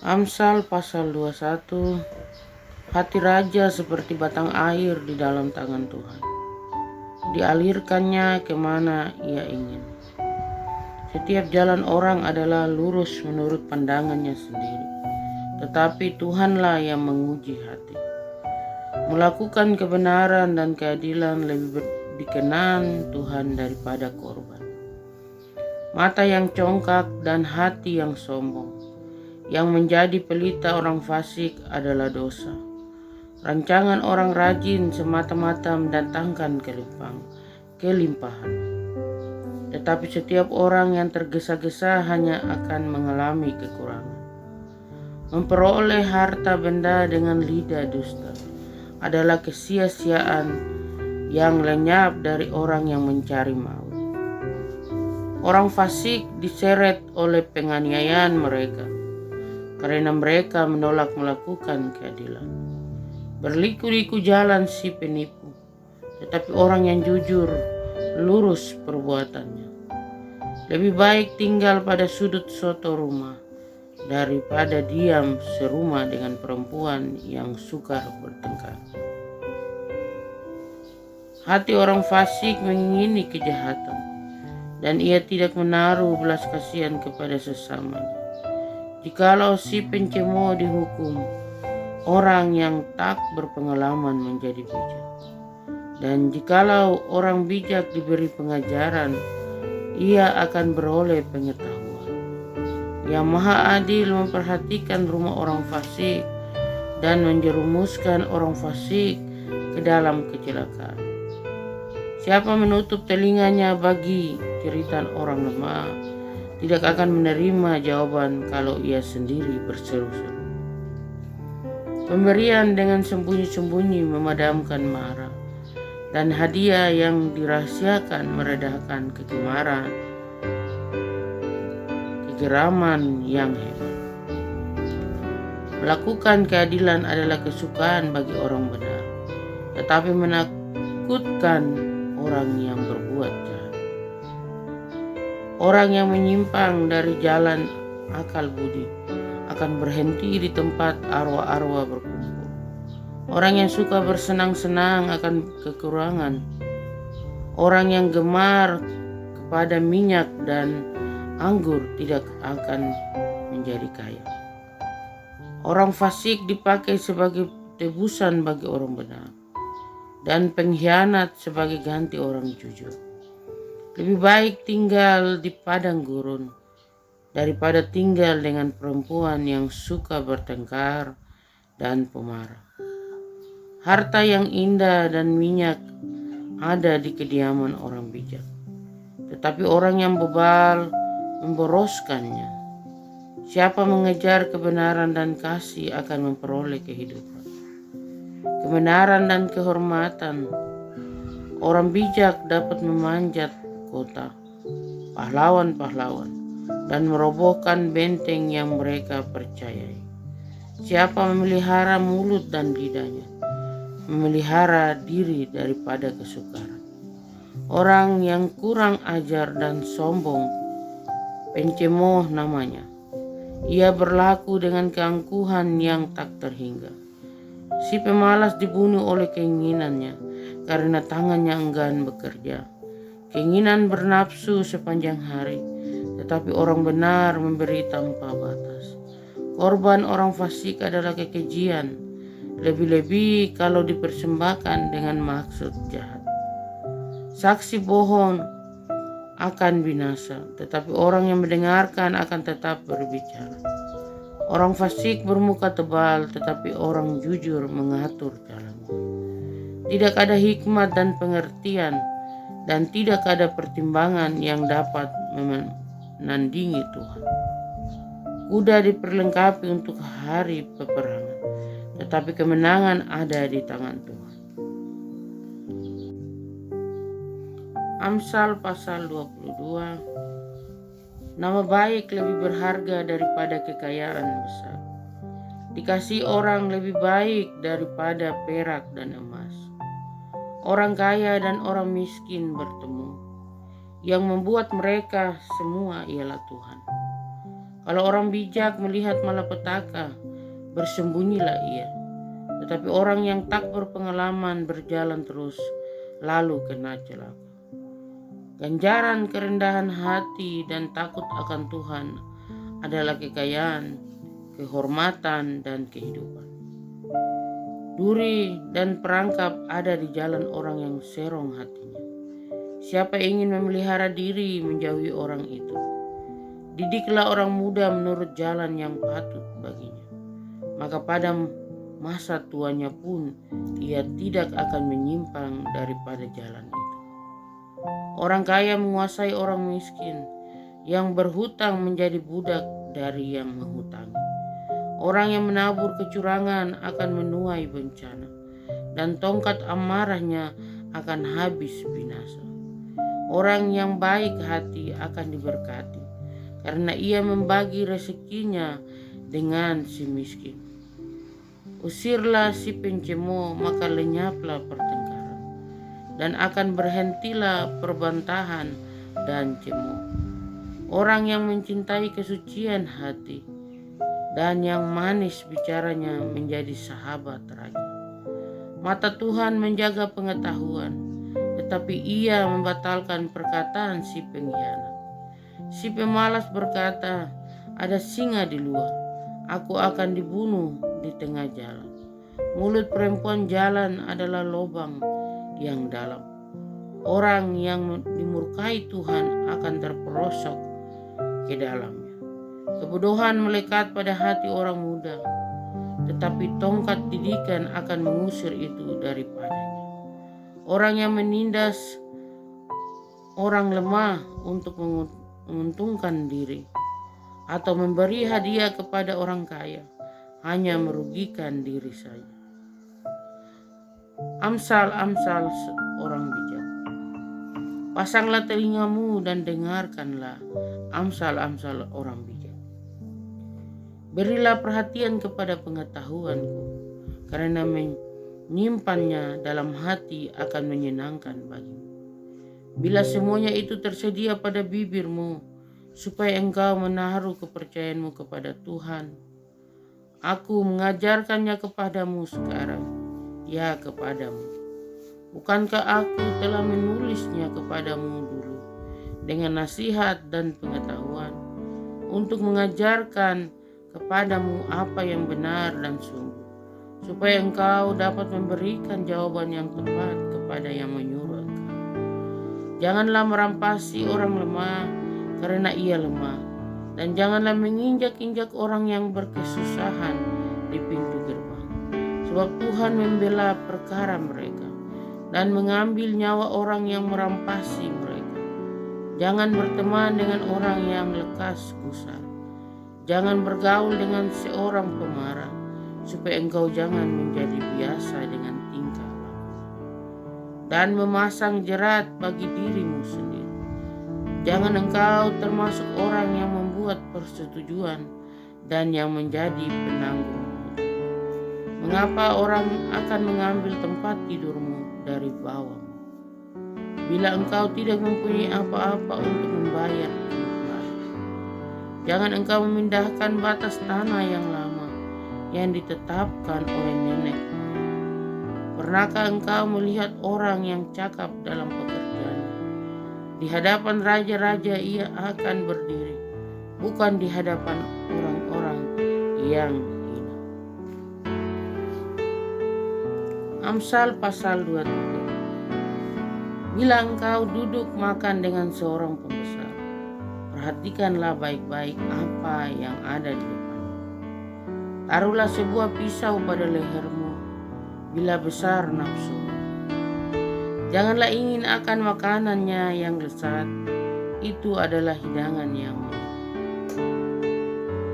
Amsal pasal 21. Hati raja seperti batang air di dalam tangan Tuhan. Dialirkannya kemana ia ingin. Setiap jalan orang adalah lurus menurut pandangannya sendiri, tetapi Tuhanlah yang menguji hati. Melakukan kebenaran dan keadilan lebih dikenan Tuhan daripada korban. Mata yang congkak dan hati yang sombong, yang menjadi pelita orang fasik adalah dosa. Rancangan orang rajin semata-mata mendatangkan kelimpahan. Tetapi setiap orang yang tergesa-gesa hanya akan mengalami kekurangan. Memperoleh harta benda dengan lidah dusta adalah kesia-siaan yang lenyap dari orang yang mencari maut. Orang fasik diseret oleh penganiayaan mereka, karena mereka menolak melakukan keadilan. Berliku-liku jalan si penipu, tetapi orang yang jujur lurus perbuatannya. Lebih baik tinggal pada sudut soto rumah daripada diam serumah dengan perempuan yang suka bertengkar. Hati orang fasik mengingini kejahatan, dan ia tidak menaruh belas kasihan kepada sesamanya. Jikalau si pencemooh dihukum, orang yang tak berpengalaman menjadi bijak. Dan jikalau orang bijak diberi pengajaran, ia akan beroleh pengetahuan. Yang Maha Adil memperhatikan rumah orang fasik dan menjerumuskan orang fasik ke dalam kecelakaan. Siapa menutup telinganya bagi cerita orang lemah, tidak akan menerima jawaban kalau ia sendiri berseru-seru. Pemberian dengan sembunyi-sembunyi memadamkan marah, dan hadiah yang dirahasiakan meredahkan kegeraman yang hebat. Melakukan keadilan adalah kesukaan bagi orang benar, tetapi menakutkan orang yang berbuat jahat. Orang yang menyimpang dari jalan akal budi akan berhenti di tempat arwah-arwah berkumpul. Orang yang suka bersenang-senang akan kekurangan. Orang yang gemar kepada minyak dan anggur tidak akan menjadi kaya. Orang fasik dipakai sebagai tebusan bagi orang benar, dan pengkhianat sebagai ganti orang jujur. Lebih baik tinggal di padang gurun daripada tinggal dengan perempuan yang suka bertengkar dan pemarah. Harta yang indah dan minyak ada di kediaman orang bijak, tetapi orang yang bebal memboroskannya. Siapa mengejar kebenaran dan kasih akan memperoleh kehidupan, kebenaran dan kehormatan. Orang bijak dapat memanjat kota, pahlawan-pahlawan, dan merobohkan benteng yang mereka percayai. Siapa memelihara mulut dan lidahnya, memelihara diri daripada kesukaran. Orang yang kurang ajar dan sombong, pencemooh namanya. Ia berlaku dengan keangkuhan yang tak terhingga. Si pemalas dibunuh oleh keinginannya, karena tangannya enggan bekerja. Keinginan bernafsu sepanjang hari, tetapi orang benar memberi tanpa batas. Korban orang fasik adalah kekejian, lebih-lebih kalau dipersembahkan dengan maksud jahat. Saksi bohong akan binasa, tetapi orang yang mendengarkan akan tetap berbicara. Orang fasik bermuka tebal, tetapi orang jujur mengatur jalannya. Tidak ada hikmat dan pengertian, dan tidak ada pertimbangan yang dapat menandingi Tuhan. Kuda diperlengkapi untuk hari peperangan, tetapi kemenangan ada di tangan Tuhan. Amsal pasal 22. Nama baik lebih berharga daripada kekayaan besar. Dikasihi orang lebih baik daripada perak dan emas. Orang kaya dan orang miskin bertemu. Yang membuat mereka semua ialah Tuhan. Kalau orang bijak melihat malapetaka, bersembunyilah ia. Tetapi orang yang tak berpengalaman berjalan terus, lalu kena celaka. Ganjaran kerendahan hati dan takut akan Tuhan adalah kekayaan, kehormatan, dan kehidupan. Duri dan perangkap ada di jalan orang yang serong hatinya. Siapa ingin memelihara diri menjauhi orang itu. Didiklah orang muda menurut jalan yang patut baginya. Maka pada masa tuanya pun ia tidak akan menyimpang daripada jalan itu. Orang kaya menguasai orang miskin, yang berhutang menjadi budak dari yang menghutangi. Orang yang menabur kecurangan akan menuai bencana, dan tongkat amarahnya akan habis binasa. Orang yang baik hati akan diberkati, karena ia membagi rezekinya dengan si miskin. Usirlah si pencemo, maka lenyaplah pertengkaran, dan akan berhentilah perbantahan dan cemo. Orang yang mencintai kesucian hati dan yang manis bicaranya menjadi sahabat raja. Mata Tuhan menjaga pengetahuan, tetapi ia membatalkan perkataan si pengkhianat. Si pemalas berkata, ada singa di luar, aku akan dibunuh di tengah jalan. Mulut perempuan jalan adalah lubang yang dalam. Orang yang dimurkai Tuhan akan terperosok ke dalamnya. Kebodohan melekat pada hati orang muda, tetapi tongkat didikan akan mengusir itu daripadanya. Orang yang menindas orang lemah untuk menguntungkan diri atau memberi hadiah kepada orang kaya hanya merugikan diri saja. Amsal-amsal orang bijak. Pasanglah telingamu dan dengarkanlah amsal-amsal orang bijak. Berilah perhatian kepada pengetahuanku, karena menyimpannya dalam hati akan menyenangkan bagimu. Bila semuanya itu tersedia pada bibirmu, supaya engkau menaruh kepercayaanmu kepada Tuhan, aku mengajarkannya kepadamu sekarang, ya kepadamu. Bukankah aku telah menulisnya kepadamu dulu dengan nasihat dan pengetahuan, untuk mengajarkan kepadamu apa yang benar dan sungguh, supaya engkau dapat memberikan jawaban yang tepat kepada yang menyuruh engkau. Janganlah merampasi orang lemah karena ia lemah, dan janganlah menginjak-injak orang yang berkesusahan di pintu gerbang, sebab Tuhan membela perkara mereka dan mengambil nyawa orang yang merampasi mereka. Jangan berteman dengan orang yang lekas gusar. Jangan bergaul dengan seorang pemarah, supaya engkau jangan menjadi biasa dengan tingkah laku dan memasang jerat bagi dirimu sendiri. Jangan engkau termasuk orang yang membuat persetujuan dan yang menjadi penanggung. Mengapa orang akan mengambil tempat tidurmu dari bawah? Bila engkau tidak mempunyai apa-apa untuk membayar upah, jangan engkau memindahkan batas tanah yang lama yang ditetapkan oleh nenek. Pernahkah engkau melihat orang yang cakap dalam pekerjaannya? Di hadapan raja-raja ia akan berdiri, bukan di hadapan orang-orang yang hina. Amsal pasal 23. Bila engkau duduk makan dengan seorang pembesar, perhatikanlah baik-baik apa yang ada di depanmu. Taruhlah sebuah pisau pada lehermu bila besar nafsu. Janganlah ingin akan makanannya yang lezat, itu adalah hidangan yang mulia.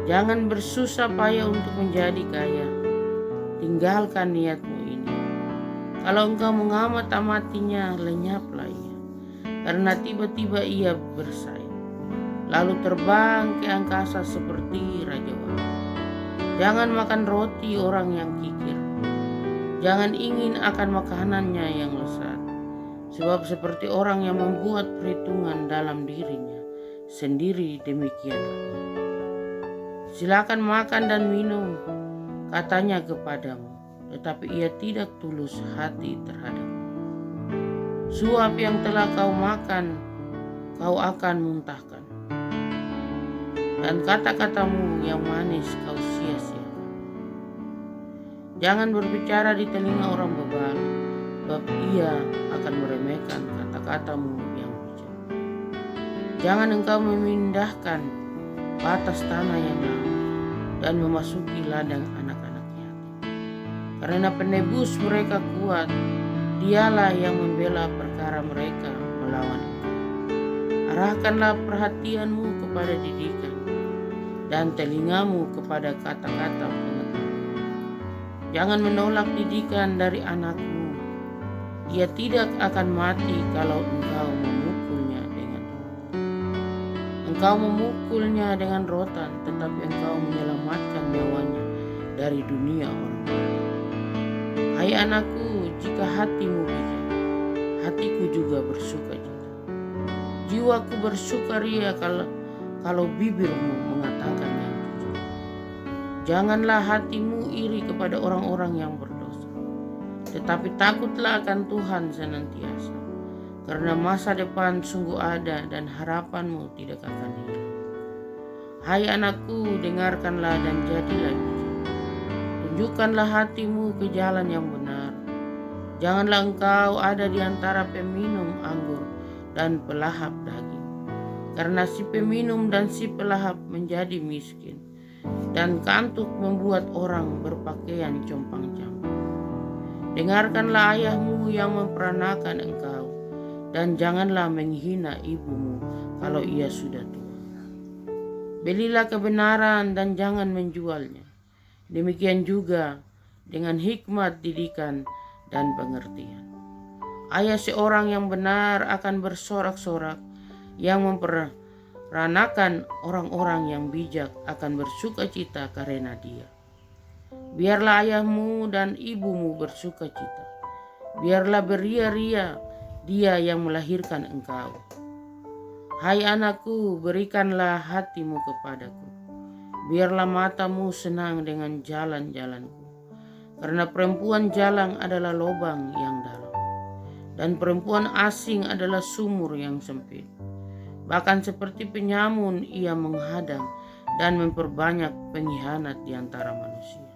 Jangan bersusah payah untuk menjadi kaya, tinggalkan niatmu ini. Kalau engkau mengamat-amatinya, lenyaplah ia, karena tiba-tiba ia bersayap, lalu terbang ke angkasa seperti raja wali. Jangan makan roti orang yang kikir, jangan ingin akan makanannya yang lezat, sebab seperti orang yang membuat perhitungan dalam dirinya sendiri demikianlah. Silakan makan dan minum, katanya kepadamu, tetapi ia tidak tulus hati terhadapmu. Suap yang telah kau makan, kau akan muntahkan, dan kata-katamu yang manis kau sia-siakan. Jangan berbicara di telinga orang bebal, sebab ia akan meremehkan kata-katamu yang bijak. Jangan engkau memindahkan batas tanah yang dalam dan memasuki ladang anak-anak yatim. Karena penebus mereka kuat, dialah yang membela perkara mereka melawan engkau. Arahkanlah perhatianmu kepada didikan dan telingamu kepada kata-kata pengetahuan. Jangan menolak didikan dari anakmu. Ia tidak akan mati kalau engkau memukulnya dengan rotan. Engkau memukulnya dengan rotan, tetapi engkau menyelamatkan nyawanya dari dunia orang mati. Hai anakku, jika hatimu bijak, hatiku juga bersukacita. Jiwaku bersukaria kalau bibirmu mengatakan yang jujur. Janganlah hatimu iri kepada orang-orang yang berdosa, tetapi takutlah akan Tuhan senantiasa, karena masa depan sungguh ada dan harapanmu tidak akan hilang. Hai anakku, dengarkanlah dan jadilah bijak. Tunjukkanlah hatimu ke jalan yang benar. Janganlah engkau ada di antara peminum anggur dan pelahap daging, karena si peminum dan si pelahap menjadi miskin, dan kantuk membuat orang berpakaian compang-camping. Dengarkanlah ayahmu yang memperanakan engkau, dan janganlah menghina ibumu kalau ia sudah tua. Belilah kebenaran dan jangan menjualnya. Demikian juga dengan hikmat didikan dan pengertian. Ayah seorang yang benar akan bersorak-sorak, yang memperanakan orang-orang yang bijak akan bersukacita karena dia. Biarlah ayahmu dan ibumu bersukacita. Biarlah beria-ria dia yang melahirkan engkau. Hai anakku, berikanlah hatimu kepadaku. Biarlah matamu senang dengan jalan-jalanku. Karena perempuan jalang adalah lubang yang dalam, dan perempuan asing adalah sumur yang sempit. Bahkan seperti penyamun ia menghadang dan memperbanyak pengkhianat di antara manusia.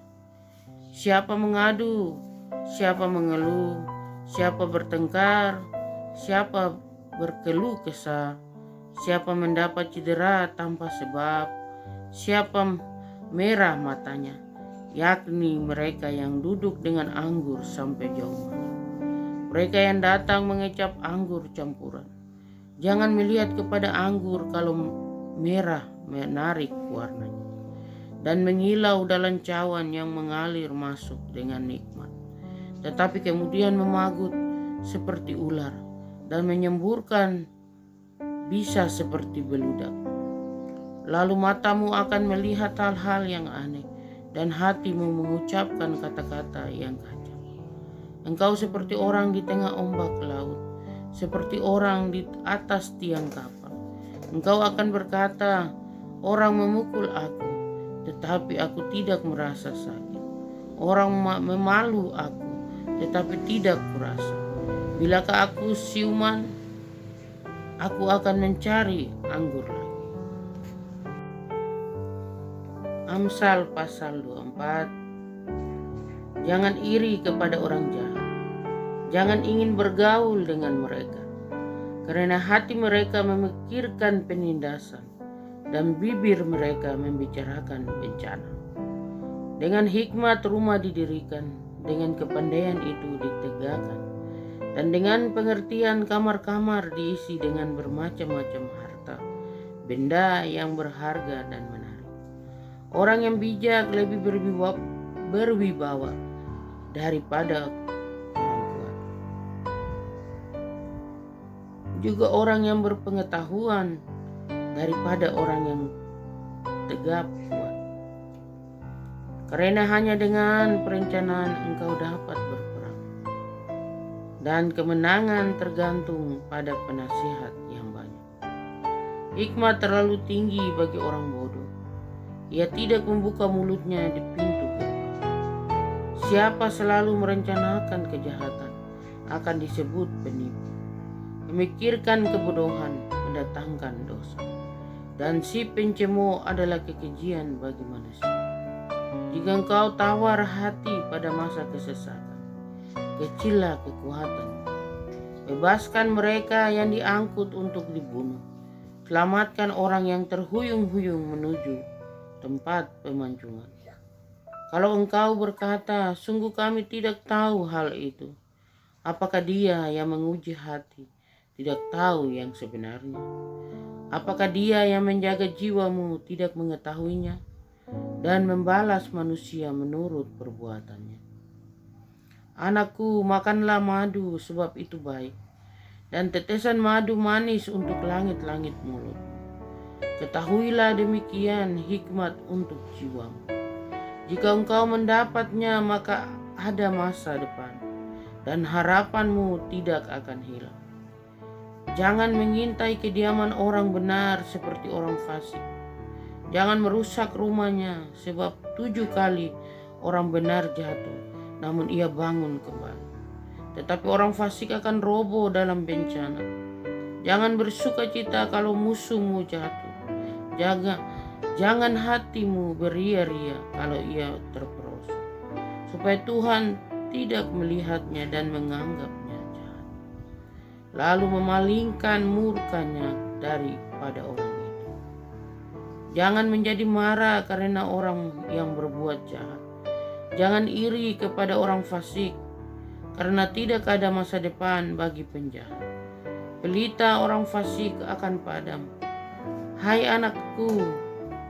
Siapa mengadu, siapa mengeluh, siapa bertengkar, siapa berkeluh kesah, siapa mendapat cedera tanpa sebab, siapa merah matanya, yakni mereka yang duduk dengan anggur sampai jauh malam. Mereka yang datang mengecap anggur campuran. Jangan melihat kepada anggur kalau merah menarik warnanya, dan mengilau dalam cawan yang mengalir masuk dengan nikmat, tetapi kemudian memagut seperti ular dan menyemburkan bisa seperti beludak. Lalu matamu akan melihat hal-hal yang aneh, dan hatimu mengucapkan kata-kata yang kacau. Engkau seperti orang di tengah ombak laut, seperti orang di atas tiang kapal. Engkau akan berkata, orang memukul aku, tetapi aku tidak merasa sakit. Orang memalu aku, tetapi tidak kurasa. Bilakah aku siuman, aku akan mencari anggur lagi. Amsal pasal 24. Jangan iri kepada orang jahat. Jangan ingin bergaul dengan mereka, karena hati mereka memikirkan penindasan dan bibir mereka membicarakan bencana. Dengan hikmat rumah didirikan, dengan kepandaian itu ditegakkan, dan dengan pengertian kamar-kamar diisi dengan bermacam-macam harta, benda yang berharga dan menarik. Orang yang bijak lebih berwibawa daripada orang kuat. Juga orang yang berpengetahuan daripada orang yang tegap kuat. Karena hanya dengan perencanaan engkau dapat berperang, dan kemenangan tergantung pada penasihat yang banyak. Hikmat terlalu tinggi bagi orang bodoh, Ia tidak membuka mulutnya di pintu gerbang. Siapa selalu merencanakan kejahatan akan disebut penipu. Memikirkan kebodohan mendatangkan dosa, dan si pencemooh adalah kekejian bagi manusia. Jika engkau tawar hati pada masa kesesatan, kecillah kekuatanmu. Bebaskan mereka yang diangkut untuk dibunuh. Selamatkan orang yang terhuyung-huyung menuju tempat pemancingan. Kalau engkau berkata, sungguh kami tidak tahu hal itu, apakah Dia yang menguji hati tidak tahu yang sebenarnya? Apakah Dia yang menjaga jiwamu tidak mengetahuinya dan membalas manusia menurut perbuatannya? Anakku, makanlah madu sebab itu baik, dan tetesan madu manis untuk langit-langit mulut. Ketahuilah demikian hikmat untuk jiwamu. Jika engkau mendapatnya, maka ada masa depan, dan harapanmu tidak akan hilang. Jangan mengintai kediaman orang benar seperti orang fasik. Jangan merusak rumahnya, sebab 7 kali orang benar jatuh, namun ia bangun kembali. Tetapi orang fasik akan roboh dalam bencana. Jangan bersuka cita kalau musuhmu jatuh. Jangan hatimu beria-ria kalau ia terperosok, supaya Tuhan tidak melihatnya dan menganggapnya jahat, lalu memalingkan murkanya daripada orang itu. Jangan menjadi marah karena orang yang berbuat jahat. Jangan iri kepada orang fasik, karena tidak ada masa depan bagi penjahat. Pelita orang fasik akan padam. Hai anakku,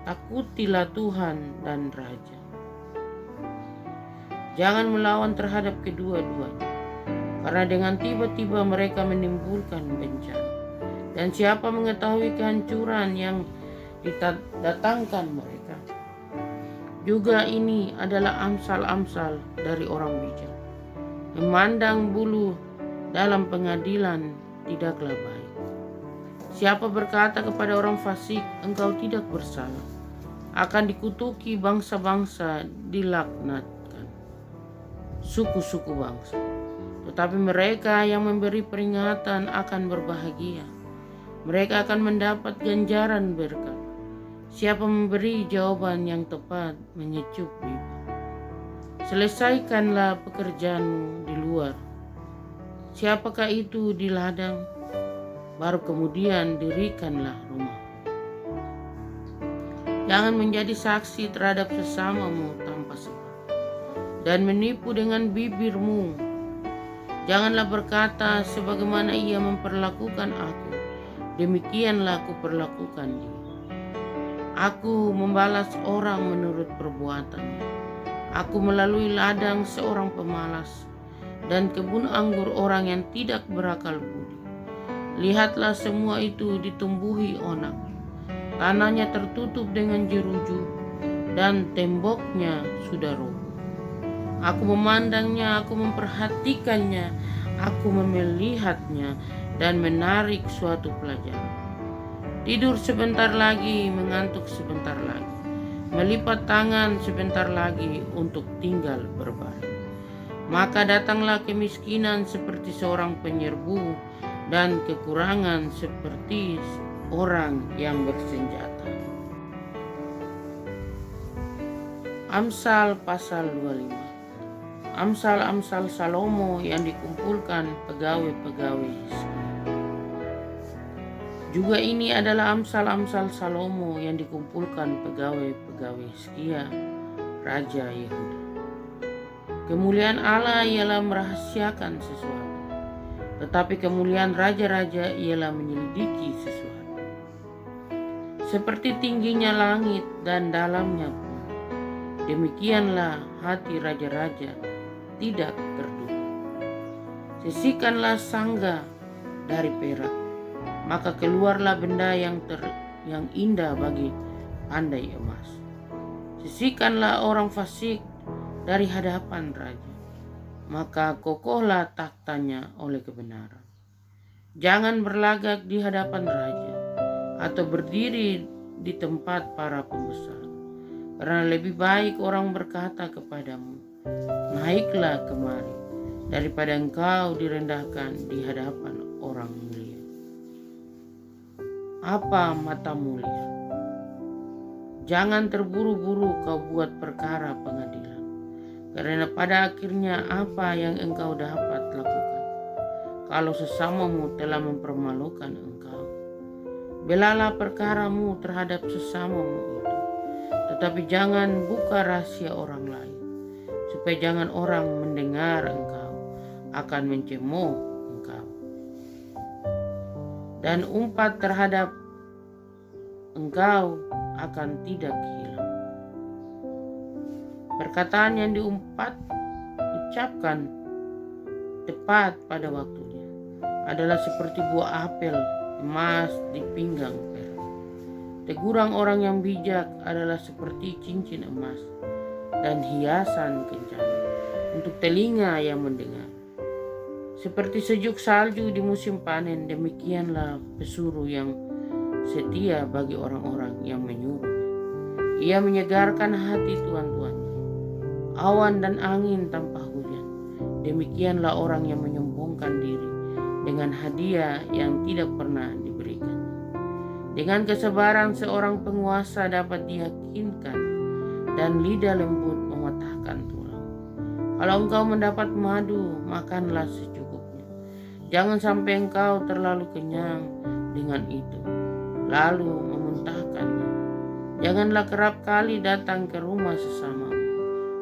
takutilah Tuhan dan Raja. Jangan melawan terhadap kedua-duanya, karena dengan tiba-tiba mereka menimbulkan bencana. Dan siapa mengetahui kehancuran yang didatangkan mereka? Juga ini adalah amsal-amsal dari orang bijak. Memandang bulu dalam pengadilan tidaklah baik. Siapa berkata kepada orang fasik, engkau tidak bersalah, akan dikutuki bangsa-bangsa, dilaknatkan suku-suku bangsa. Tetapi mereka yang memberi peringatan akan berbahagia. Mereka akan mendapat ganjaran berkat. Siapa memberi jawaban yang tepat menyecup bibir. Selesaikanlah pekerjaanmu di luar. Siapakah itu di ladang? Baru kemudian dirikanlah rumah. Jangan menjadi saksi terhadap sesamamu tanpa sebab, dan menipu dengan bibirmu. Janganlah berkata, sebagaimana ia memperlakukan aku, demikianlah aku perlakukan dia. Aku membalas orang menurut perbuatannya. Aku melalui ladang seorang pemalas, dan kebun anggur orang yang tidak berakal budi. Lihatlah, semua itu ditumbuhi onak. Tanahnya tertutup dengan jeruju, dan temboknya sudah roboh. Aku memandangnya, aku memperhatikannya, aku melihatnya dan menarik suatu pelajaran. Tidur sebentar lagi, mengantuk sebentar lagi, melipat tangan sebentar lagi untuk tinggal berbaring. Maka datanglah kemiskinan seperti seorang penyerbu, dan kekurangan seperti orang yang bersenjata. Amsal pasal 25. Amsal-amsal Salomo yang dikumpulkan pegawai-pegawai Hizkia. Juga ini adalah amsal-amsal Salomo yang dikumpulkan pegawai-pegawai Hizkia, Raja Yehuda. Kemuliaan Allah ialah merahasiakan sesuatu, tetapi kemuliaan raja-raja ialah menyelidiki sesuatu. Seperti tingginya langit dan dalamnya pun, demikianlah hati raja-raja tidak terduga. Sisihkanlah sangga dari perak, maka keluarlah benda yang indah bagi pandai emas. Sisihkanlah orang fasik dari hadapan raja, maka kokohlah taktanya oleh kebenaran. Jangan berlagak di hadapan raja, atau berdiri di tempat para pembesar, Karena lebih baik orang berkata kepadamu, naiklah kemari, daripada engkau direndahkan di hadapan orang mulia. Apa matamu lihat? Jangan terburu-buru kau buat perkara pengadilan, karena pada akhirnya apa yang engkau dapat lakukan, kalau sesamamu telah mempermalukan engkau? Belalah perkaramu terhadap sesamamu itu, tetapi jangan buka rahasia orang lain, supaya jangan orang mendengar engkau akan mencemooh engkau. Dan umpat terhadap engkau akan tidak hilang. Perkataan yang ucapkan tepat pada waktunya adalah seperti buah apel emas di pinggang perak. Teguran orang yang bijak adalah seperti cincin emas dan hiasan kencana untuk telinga yang mendengar. Seperti sejuk salju di musim panen, demikianlah pesuruh yang setia bagi orang-orang yang menyuruhnya. Ia menyegarkan hati tuan-tuannya. Awan dan angin tanpa hujan, demikianlah orang yang menyombongkan diri dengan hadiah yang tidak pernah diberikan. Dengan kesabaran seorang penguasa dapat diyakinkan, dan lidah lembut mematahkan tulang. Kalau engkau mendapat madu, makanlah secukupnya. Jangan sampai engkau terlalu kenyang dengan itu, lalu memuntahkannya. Janganlah kerap kali datang ke rumah sesamamu,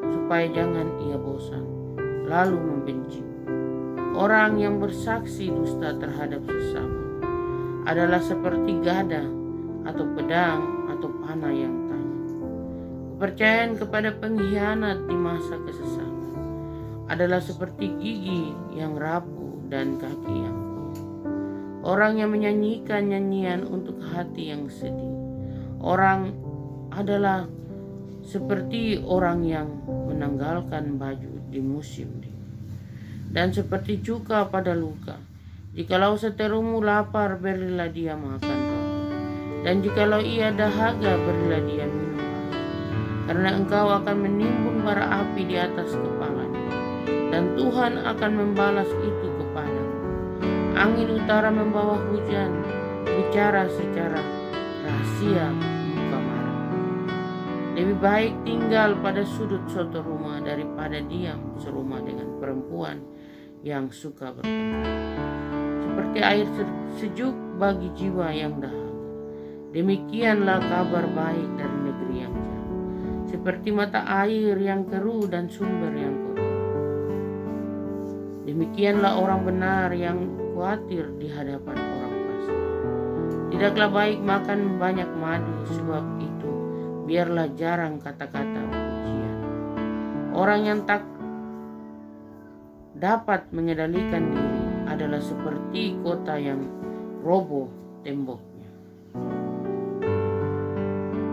supaya jangan ia bosan, lalu membenci. Orang yang bersaksi dusta terhadap sesama adalah seperti gada atau pedang atau panah yang tajam. Kepercayaan kepada pengkhianat di masa kesesakan adalah seperti gigi yang rapuh dan kaki yang koyak. Orang yang menyanyikan nyanyian untuk hati yang sedih, orang adalah seperti orang yang menanggalkan baju di musim dingin. Dan seperti cuka pada luka, jikalau seterumu lapar, berilah dia makan roti, dan jikalau ia dahaga, berilah dia minum air. Karena engkau akan menimbun bara api di atas kepalanya, dan Tuhan akan membalas itu kepadamu. Angin utara membawa hujan, bicara secara rahasia muka marah. Lebih baik tinggal pada sudut suatu rumah daripada diam serumah dengan perempuan yang suka bertengkar. Seperti air sejuk bagi jiwa yang dahaga, demikianlah kabar baik dari negeri yang jauh. Seperti mata air yang keruh dan sumber yang kotor, demikianlah orang benar yang khawatir di hadapan orang fasik. Tidaklah baik makan banyak madu, sebab itu biarlah jarang kata-kata pujian. Orang yang tak dapat mengendalikan diri adalah seperti kota yang roboh temboknya.